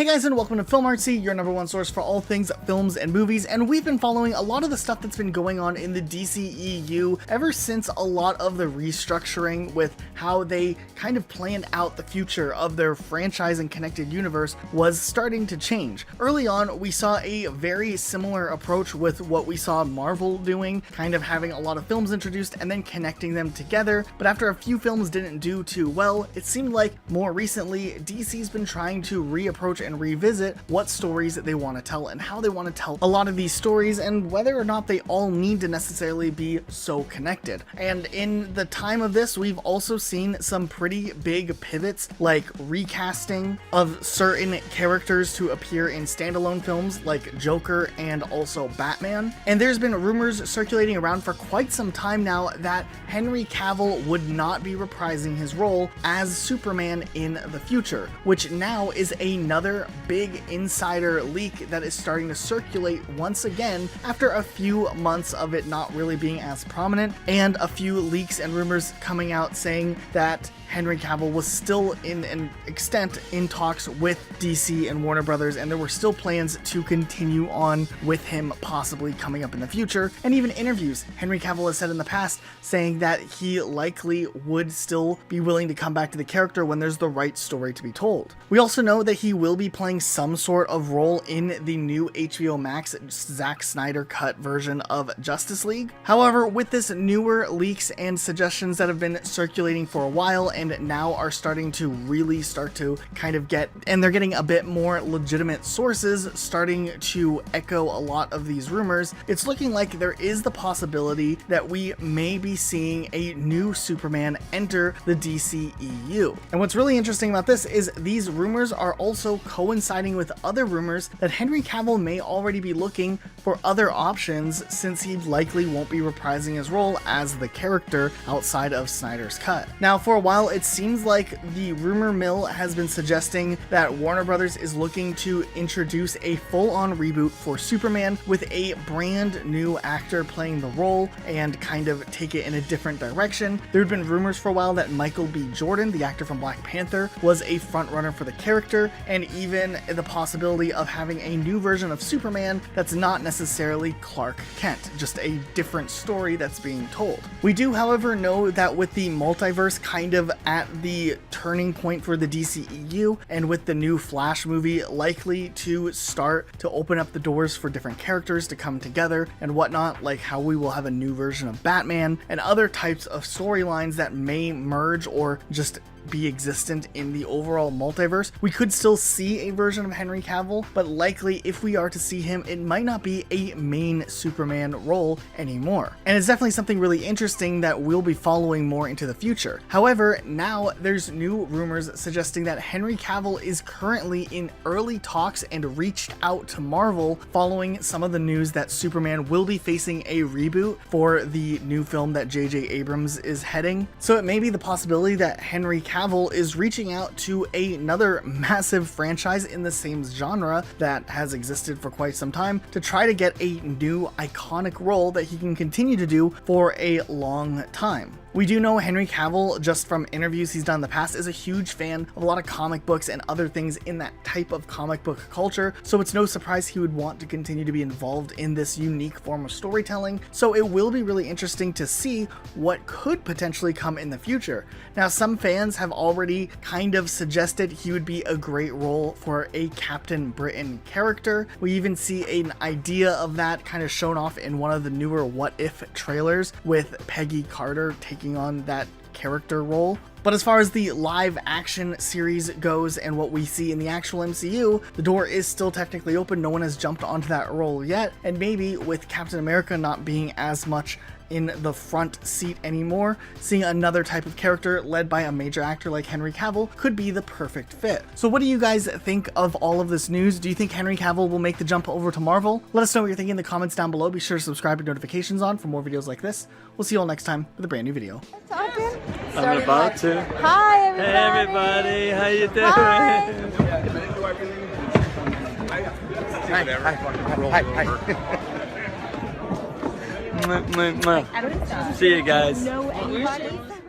Hey guys, and welcome to Film Artsy, your #1 source for all things films and movies, and we've been following a lot of the stuff that's been going on in the DCEU ever since a lot of the restructuring with how they kind of planned out the future of their franchise and connected universe was starting to change. Early on, we saw a very similar approach with what we saw Marvel doing, kind of having a lot of films introduced and then connecting them together, but after a few films didn't do too well, it seemed like more recently DC's been trying to reapproach and revisit what stories they want to tell and how they want to tell a lot of these stories and whether or not they all need to necessarily be so connected. And in the time of this, we've also seen some pretty big pivots, like recasting of certain characters to appear in standalone films like Joker and also Batman. And there's been rumors circulating around for quite some time now that Henry Cavill would not be reprising his role as Superman in the future, which now is another big insider leak that is starting to circulate once again after a few months of it not really being as prominent, and a few leaks and rumors coming out saying that Henry Cavill was still in an extent in talks with DC and Warner Brothers, and there were still plans to continue on with him possibly coming up in the future, and even interviews Henry Cavill has said in the past saying that he likely would still be willing to come back to the character when there's the right story to be told. We also know that he will be playing some sort of role in the new HBO Max Zack Snyder cut version of Justice League. However, with this newer leaks and suggestions that have been circulating for a while and now are starting to really start to kind of get, and they're getting a bit more legitimate sources starting to echo a lot of these rumors, it's looking like there is the possibility that we may be seeing a new Superman enter the DCEU. And what's really interesting about this is these rumors are also coinciding with other rumors that Henry Cavill may already be looking for other options, since he likely won't be reprising his role as the character outside of Snyder's cut. Now, for a while, it seems like the rumor mill has been suggesting that Warner Brothers is looking to introduce a full-on reboot for Superman with a brand new actor playing the role and kind of take it in a different direction. There had been rumors for a while that Michael B. Jordan, the actor from Black Panther, was a frontrunner for the character, and even the possibility of having a new version of Superman that's not necessarily Clark Kent, just a different story that's being told. We do, however, know that with the multiverse kind of at the turning point for the DCEU, and with the new Flash movie likely to start to open up the doors for different characters to come together and whatnot, like how we will have a new version of Batman and other types of storylines that may merge or just be existent in the overall multiverse, we could still see a version of Henry Cavill, but likely if we are to see him, it might not be a main Superman role anymore. And it's definitely something really interesting that we'll be following more into the future. However, now there's new rumors suggesting that Henry Cavill is currently in early talks and reached out to Marvel following some of the news that Superman will be facing a reboot for the new film that J.J. Abrams is heading. So it may be the possibility that Henry Cavill is reaching out to another massive franchise in the same genre that has existed for quite some time to try to get a new iconic role that he can continue to do for a long time. We do know Henry Cavill, just from interviews he's done in the past, is a huge fan of a lot of comic books and other things in that type of comic book culture, so it's no surprise he would want to continue to be involved in this unique form of storytelling, so it will be really interesting to see what could potentially come in the future. Now, some fans have already kind of suggested he would be a great role for a Captain Britain character. We even see an idea of that kind of shown off in one of the newer What If trailers, with Peggy Carter taking on that character role. But as far as the live action series goes and what we see in the actual MCU, the door is still technically open. No one has jumped onto that role yet, and maybe with Captain America not being as much in the front seat anymore, seeing another type of character led by a major actor like Henry Cavill could be the perfect fit. So what do you guys think of all of this news? Do you think Henry Cavill will make the jump over to Marvel? Let us know what you're thinking in the comments down below. Be sure to subscribe with notifications on for more videos like this. We'll see you all next time with a brand new video. I'm about to. Hi, everybody. Hey, everybody. How you doing? Hi. See you guys. Know anybody?